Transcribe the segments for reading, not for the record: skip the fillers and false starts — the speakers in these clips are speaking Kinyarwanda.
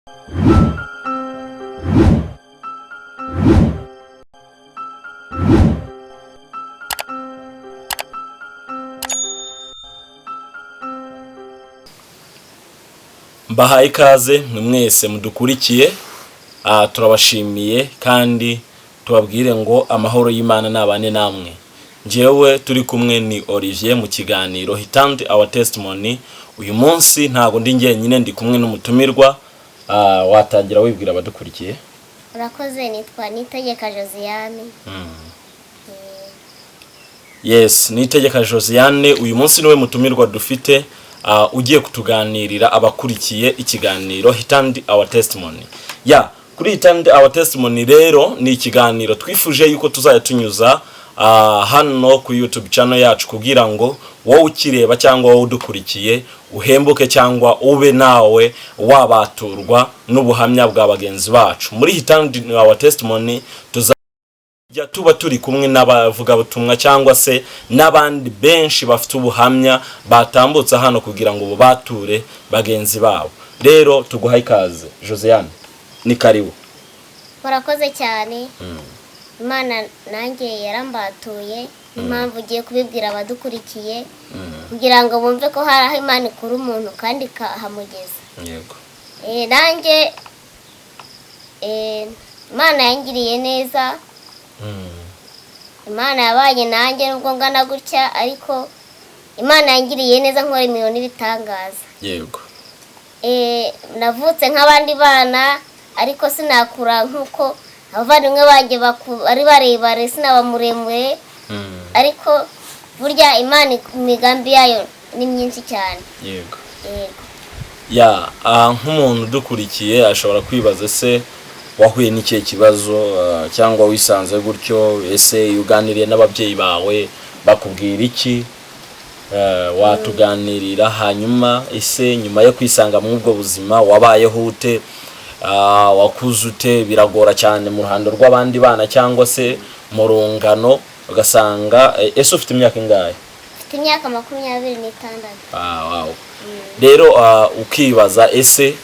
Mbahaye ikaze mwese mudukurikiye, turabashimiye kandi tubabwire ngo amahoro y'Imana nabane namwe. Njyewe turi kumwe ni Olivier mu kiganiro He turned our testimony. Uyu munsi ntago ndi njyenyine, ndi kumwe n'umutumirwa. Watangira wibwira abadukurikiye? Urakoze, nitwa Nitegeka Josiane. Yes, Nitegeka Josiane. Uyu munsi niwe mutumirwa dufite, ugiye kutuganirira abakurikiye ikiganiro He turned our testimony. Kuri He turned our testimony rero ni ikiganiro twifuje yuko tuzajya tunyuza hano ku YouTube channel yacu kugira ngo wowe ukireba cyangwa wowe udukurikiye uhembuke cyangwa ube nawe wabaturwa n'ubuhamya bwa bagenzi bacu. Muri He turned our testimony tuba turi kumwe n'abavuga butumwa cyangwa se n'abandi benshi bafite ubuhamya batambutsa hano kugira ngo bature bagenzi babo. Rero tuguhaye ikaze Josiane, ni karibu. Murakoze cyane. Imana nanjye yarambatuye, impamvu ugiye kubibwira abadukurikiye kugira ngo bumve ko hari aho Imana ikura umuntu kandi kahamugeza. Yego. Nanjye Imana yangiriye neza. Imana yabanye nanjye nubwo ngana gutya, ariko Imana yangiriye neza nkora imirimo n'ibitangaza. Yego. Navutse nk'abandi bana ariko sinakura nkuko abavandimwe banjye ari barebare, sinaba muremure. Ariko burya Imana imigambi yayo ni myinshi cyane. Yego. Nk'umuntu udukurikiye ashobora kwibaza se wahuye n'ikihe kibazo cyangwa wisanze gutyo, ese uganiriye n'ababyeyi bawe bakubwira iki? Watuganirira hanyuma ese nyuma yo kwisanga mu ubwo buzima wabayeho ute? Wakuze ute? Biragora cyane mu ruhando rw'abandi bana cyangwa se mu rungano ugasanga ese ufite imyaka ingahe? Mfite imyaka 26. Wow. Rero ukibaza ese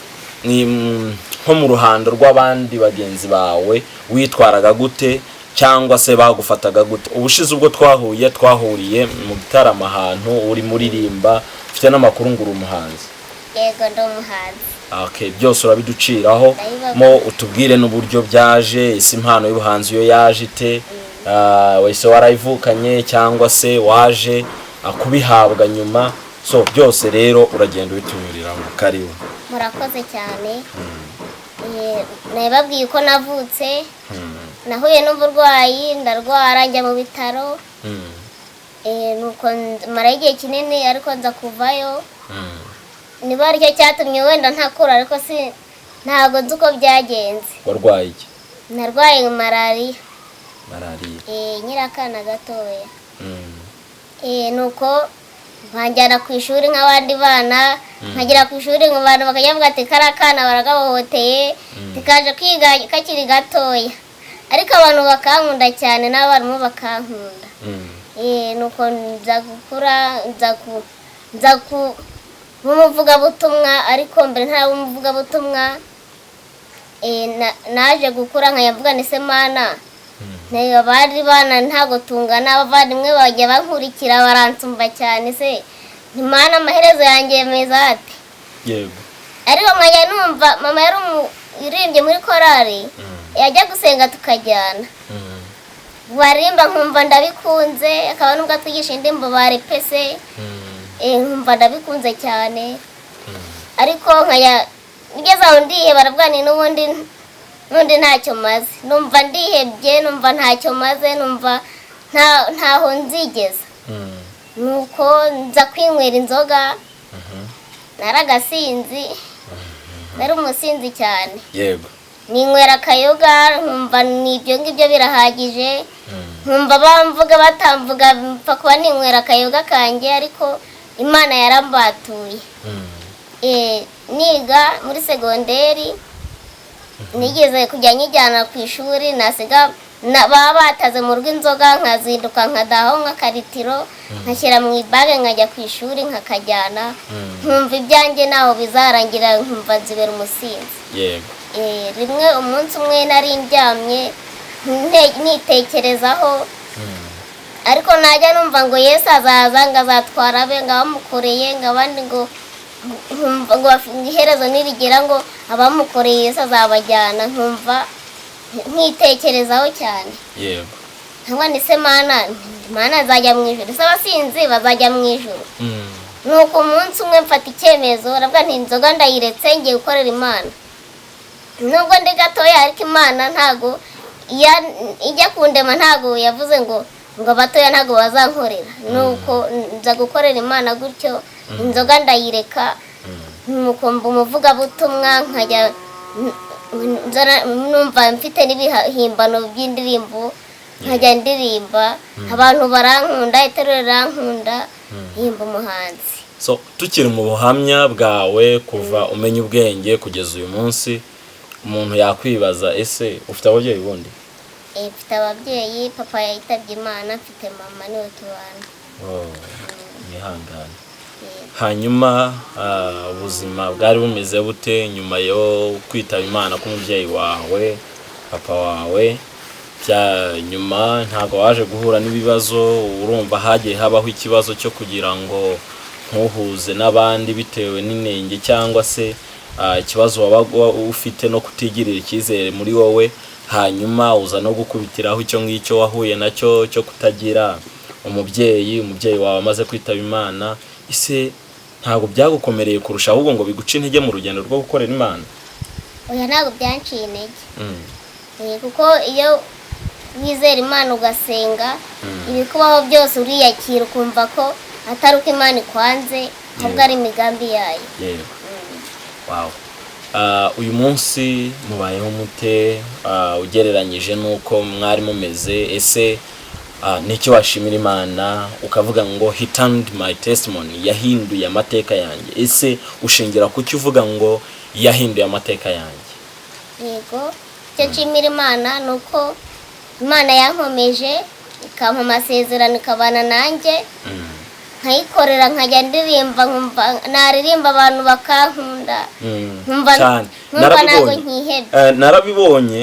ni nko mu ruhando rw'abandi bagenzi bawe witwaraga gute cyangwa se bagufataga gute? Ubushize ubwo twahuriye mu gitaramo ahantu uri muririmba, ufite n'amakuru ngo uri umuhanzi. Yego, ndi umuhanzi. Okay, byose urabiduciraho mo utubwire n'uburyo byaje, ese impano y'ubuhanzi yo yaje ite? Wese warayivukanye cyangwa se waje akubihabwa nyuma? So byose rero uragenda ubitunyurira mu karibu. Murakoze cyane. Nababwiye uko navutse. Nahuye n'uburwayi, ndarwara njya mu bitaro. Nuko mara igihe kinini ariko nza kuvayo. Niba aricyo cyatumye wenda ntakura, ariko ntago nzi uko byagenze. Warwaye iki? Narwaye malaria. Nyirakana gatoya. Nuko banjyana ku ishuri nk'abandi bana, nkagera ku ishuri nk'abantu bakavuga ati karakana baragahohoteye, tikaje kwiga kakiri gatoya. Ariko abantu bakankunda cyane, n'abarimu bakankunda. Nuko nza gukura, nza umuvuga butumwa, ariko mbere nta umuvuga butumwa. Naje gukura nkayavuga nise Mana, abandi bana ntago tungana, abavandimwe bajya bankurikira baransumva cyane, se Imana amaherezo yanjye meza ati. Yego. Ariko nkajya numva mama yari umuririmbyi muri korari, yajya gusenga tukajyana. Barimba nkumva ndabikunze, akaba nubwo twigisha indimbo barepese, nkumva ndabikunze cyane. Ariko nkaya ngeze aho ndihe barabwani n'ubundi ntacyo maze. Numva ndihebye, numva ntacyo maze, numva ntaho nzigeza. Nuko nza kwinywera inzoga. Naragasinzi. Nari umusinzi cyane. Yego. Ninywera akayoga, nkumva nibyo ngibyo birahagije. Nkumva bamvuga batamvuga, mpfa kuba ninywera akayoga kanjye, ariko Imana yarambatuye. Niga muri segonderi, nigeze kujya nyijyana ku ishuri, nasiga baba bataze mu rugo inzoga, nkazinduka nkadaho nk'akaritiro, nkashyira mu ibage nkajya ku ishuri nkakajyana nkumva ibyanjye naho bizarangira nkumva nzibera umusinzi. yego rimwe umunsi umwe nari ndyamye nitekerezaho ariko najya numva ngo Yesu azaza ngo azatwara abe ngo abamukoreye ngo abandi ngo iherezo nirigera ngo abamukoreye Yesu azabajyana nkumva nkitekerezaho cyane. yego nkaba ndetse mana azajya mu ijuru, ese abasinzi bazajya mu ijuru. nuko umunsi umwe mfata icyemezo ndavuga nti inzoga ndayiretse ngiye gukorera Imana. nubwo ndi gatoya ariko Imana ntago ijya kundema ntago yavuze ngo abatoya ntago bazankorera. nuko nza gukorera Imana gutyo inzoga ndayireka mukumva umuvugabutumwa nkajya numva mfite n'ibihimbano by'indirimbo nkajya ndirimba abantu barankunda itorero rirankunda himba umuhanzi. so tukiri mu buhamya bwawe kuva umenya ubwenge kugeza uyu munsi umuntu yakwibaza ese ufite ababyeyi bundi? Mfite ababyeyi, papa yitabye Imana, mfite mama niwe tubana. Nihangane. Hanyuma ubuzima bwari bumeze bute nyuma yo kwitaba Imana k'umubyeyi wawe papa wawe? Nyuma ntago waje guhura n'ibibazo, urumva hagiye habaho ikibazo cyo kugira ngo ntuhuze n'abandi bitewe n'inenge cyangwa se ikibazo wabaga ufite no kutigirira icyizere muri wowe, hanyuma uza no gukubitiraho icyo ngicyo wahuye nacyo cyo kutagira umubyeyi wawe amaze kwitaba Imana. Ise ntago byagukomereye kurusha ahubwo ngo biguce intege mu rugendo rwo gukorera Imana? Oya, ntago byanciye intege. Kuko iyo wizera Imana ugasenga ibikubaho byose uriyakira ukumva ko atari uko Imana ikwanze ahubwo ari imigambi yayo. Wow. Uyu munsi mubayeho mute ugereranyije nuko mwari mumeze? Ese nicyo washimira Imana ukavuga ngo he turned my testimony, yahinduye amateka yanjye? Ese ushingira kuki uvuga ngo yahinduye amateka yanjye? Yego, cyo nshimira Imana nuko Imana yankomeje ikampa amasezerano ikabana nanjye nkayikorera nkajya ndirimba nkumva naririmba abantu bakankunda nkumva ntago nkihebye. Narabibonye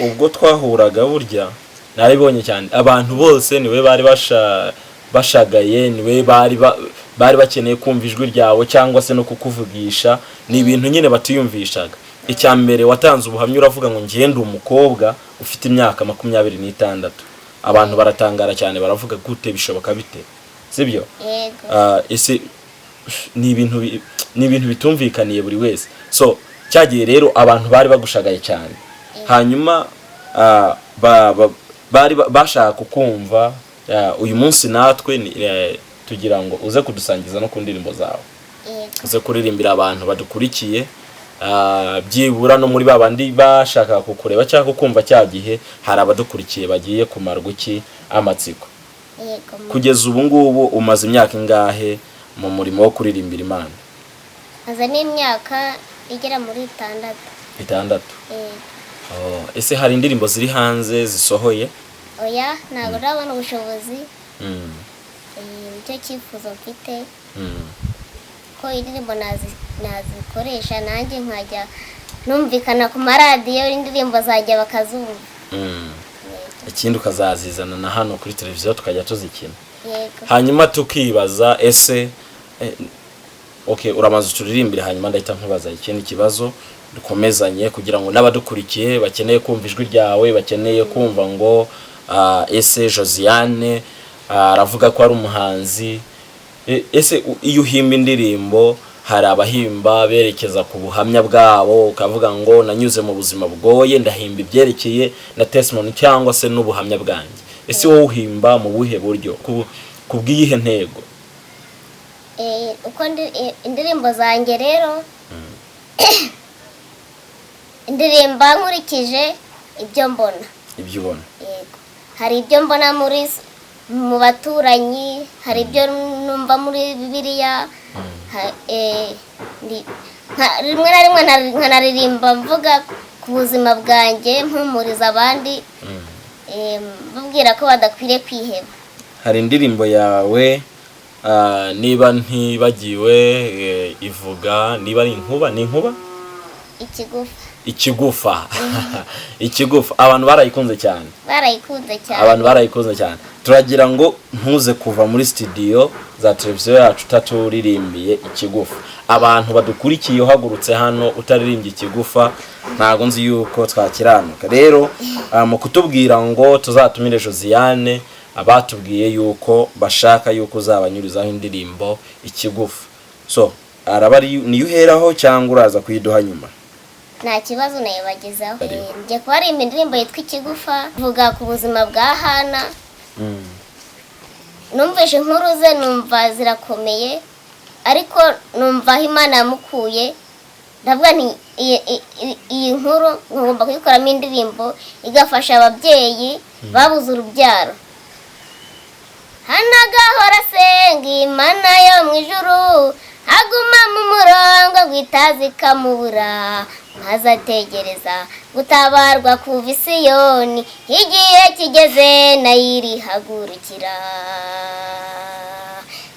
ubwo twahuraga, burya narabibonye cyane. Abantu bose niwe bari bashagaye, niwe bari bakeneye kumva ijwi ryawe cyangwa se no kukuvugisha. Ni ibintu nyine batiyumvishaga. Icya mbere watanze ubuhamya uravuga ngo ngende umukobwa ufite imyaka 26. Abantu baratangara cyane, baravuga gute bishoboka bite? Sibyo? Yego. Ese ni ibintu bitumvikaniye buri wese. So cyagiye rero abantu bari bagushagaye cyane. Hanyuma bari bashaka kukumva. Uyu munsi natwe tugira ngo uze kudusangiza no ku ndirimbo zawe. Uze kuririmbira abantu badukurikiye, byibura no muri babandi bashaka kukureba cyangwa kukumva cyagihe hari abadukurikiye bagiye kumarwa iki amatsiko. Kugeza ubu ngubu umaze imyaka ingahe mu murimo wo kuririmbira Imana? Maze n'imyaka igera muri 6. Ese hari indirimbo ziri hanze zisohoye? Oya, ntabwo ndabona ubushobozi. Icyo cyifuzo mfite ko indirimbo nazikoresha nanjye nkajya numvikana ku maradiyo, indirimbo zajya bakazumva. Ikindi ukazazizana na hano kuri televiziyo tukajya tuzikina. Yego. Hanyuma tukibaza ese uramaze turirimbire, hanyuma ndahita nkubaza ikindi kibazo dukomezanye kugira ngo n'abadukurikiye bakeneye kumva ijwi ryawe, bakeneye kumva ngo ese Josiane aravuga ko ari umuhanzi. Ese iyo uhimba indirimbo hari abahimba berekeza ku buhamya bwabo, ukavuga ngo nanyuze mu buzima bugoye ndahimba ibyerekeye na testimony cyangwa se n'ubuhamya bwanjye. Ese wowe uhimba mu buhe buryo, kubwiyihe ntego? Uko indirimbo zanjye rero indirimba nkurikije ibyo mbona. Ibyo ubona? Yego. Hari ibyo mbona mu baturanyi, hari ibyo numva muri Bibiliya. Rimwe na rimwe nkanaririmba mvuga ku buzima bwanjye mpumuriza abandi, babwira ko badakwiriye kwiheba. hari indirimbo yawe niba ntibagiwe ivuga niba ari inkuba ikigufa ikigufa abantu barayikunze cyane turagira ngo ntuze kuva muri studio za televiziyo yacu taturirimbiye ikigufa abantu badukurikiye uhagurutse hano utaririmbye ikigufa ntago nzi yuko twakiranuka rero mu kutubwira ngo tuzatumire Josiane abatubwiye yuko bashaka yuko uzabanyurizaho indirimbo ikigufa so araba niyo uheraho cyangwa uraza kuyiduha nyuma nta kibazo nayibagezaho ngiye kubarimba indirimbo yitwa ikigufa vuga ku buzima bwa Hana numvise inkuru ze numva zirakomeye ariko numva aho Imana yamukuye ndavuga nti iyi nkuru ngomba kuyikoramo indirimbo igafasha ababyeyi babuze urubyaro Hana agahora asenga Imana yo mu ijuru aguma mu murongo gwitazi kamubura maze ategereza gutabarwa ku Visiyoni igihe kigeze nayirihagurukira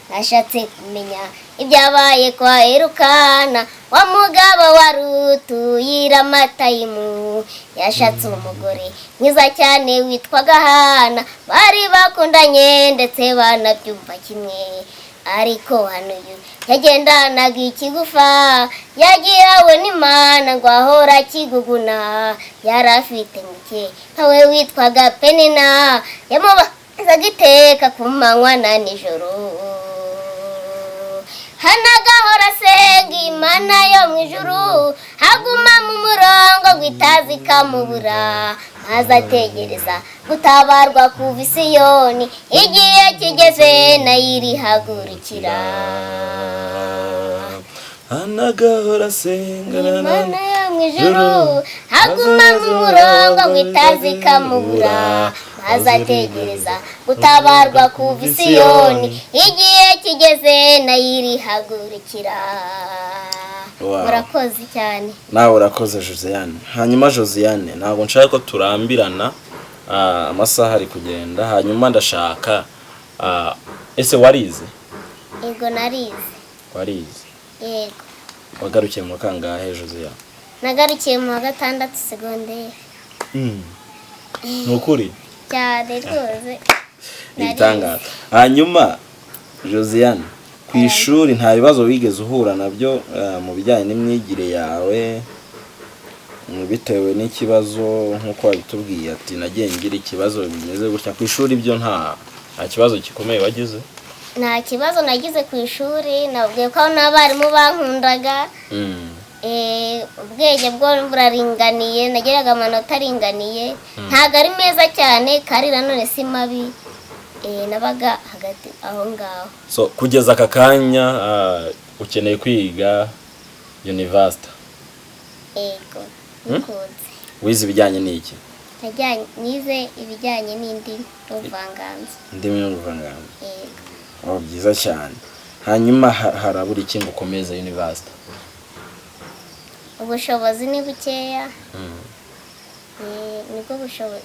nashatse kumenya ibyabaye kwa Elukana wa mugabo wa Rutu Yiramatayimu yashatse umugore mwiza cyane witwaga Hana bari bakundanye ndetse banabyumva kimwe ariko hano yagendanaga ikigufa yagihawe n'Imana ngo ahora kiguguna yarafite muke ntawe witwaga Penina yamubazaga iteka ku manywa na nijoro Hana agahora asenga Imana yo mu ijuru aguma mu murongo gwitazi kamubura maze ategereza gutabarwa ku Visiyoni igihe kigeze nayirihagurukira Hana agahora asenga Imana yo mu ijuru aguma mu murongo gwitazi kamubura maze ategereza gutabarwa ku Visiyoni igihe kigeze nayirihagurukira Murakoze cyane nawe urakoze Josiane hanyuma Josiane ntabwo nshaka ko turambirana amasaha ari kugenda hanyuma ndashaka ese warize Yego narize warize Yego wagarukiye mu kangahe Josiane nagarukiye mu 6 segonderi nukuri cyane rwose Itangaza hanyuma Josiane ku ishuri nta bibazo wigeze uhura nabyo mu bijyanye n'imyigire yawe bitewe n'ikibazo nkuko wabitubwiye ati nagiye ngira ikibazo bimeze gutya ku ishuri byo nta kibazo gikomeye wagize nta kibazo nagize ku ishuri nabwiye ko n'abarimu bankundaga ubwenge bwo buraringaniye nageraga amanota aringaniye ntago ari meza cyane kari nanone si mabi nabaga hagati aho ngaho so kugeza aka kanya ukeneye kwiga university Yego nikuze wize ibijyanye n'iki nize ibijyanye n'indimi n'ubuvanganzo Yego byiza cyane hanyuma harabura iki ngo ukomeze university ubushobozi ni bukeya nibwo bushobozi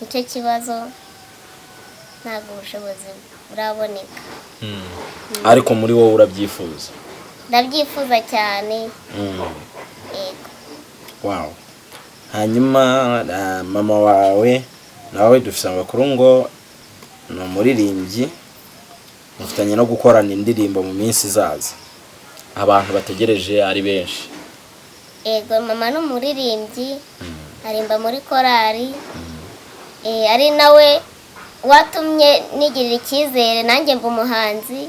nicyo kibazo ntabwo ubushobozi buraboneka ariko muri wowe urabyifuza ndabyifuza cyane Yego wow hanyuma mama wawe nawe dufite amakuru ngo ni umuririmbyi mufitanye no gukorana indirimbo mu minsi izaza abantu bategereje ari benshi Yego mama ni umuririmbyi arimba muri korari ari nawe watumye nigirira icyizere nanjye mba umuhanzi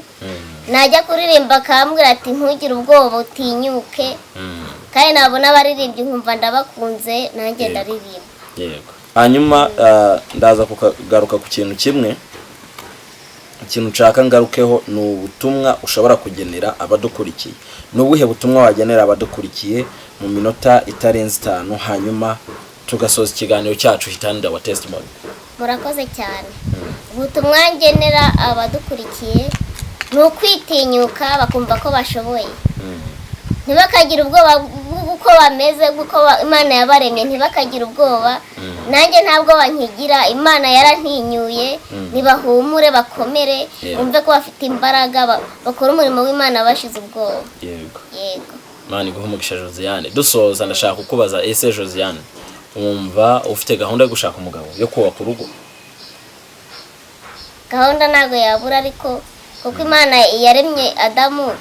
najya kuririmba akambwira ati ntugire ubwoba utinyuke kandi nabona abaririmbyi nkumva ndabakunze nanjye ndaririmba Yego hanyuma ndaza kugaruka ku kintu kimwe ikintu nshaka ngarukeho ni ubutumwa ushobora kugenera abadukurikiye ni ubuhe butumwa wagenera abadukurikiye mu minota itarenze 5 hanyuma tugasoza ikiganiro cyacu hitanda wa testimony Murakoze cyane ubutumwa ngenera abadukurikiye ni ukwitinyuka bakumva ko bashoboye ntibakagira ubwoba uko bameze uko Imana yabaremye ntibakagira ubwoba nanjye ntabwo bankigira, Imana yarantinyuye, nibahumure bakomere, bumve ko bafite imbaraga, bakora umurimo w'Imana bashize ubwoba. Yego. Yego. Mani guhumugisha Josiane. Dusoza ndashaka kukubaza, ese Josiane wumva ufite gahunda yo gushaka umugabo yo kubaka urugo? Gahunda ntago yabura, ariko kuko Imana yaremye Adamu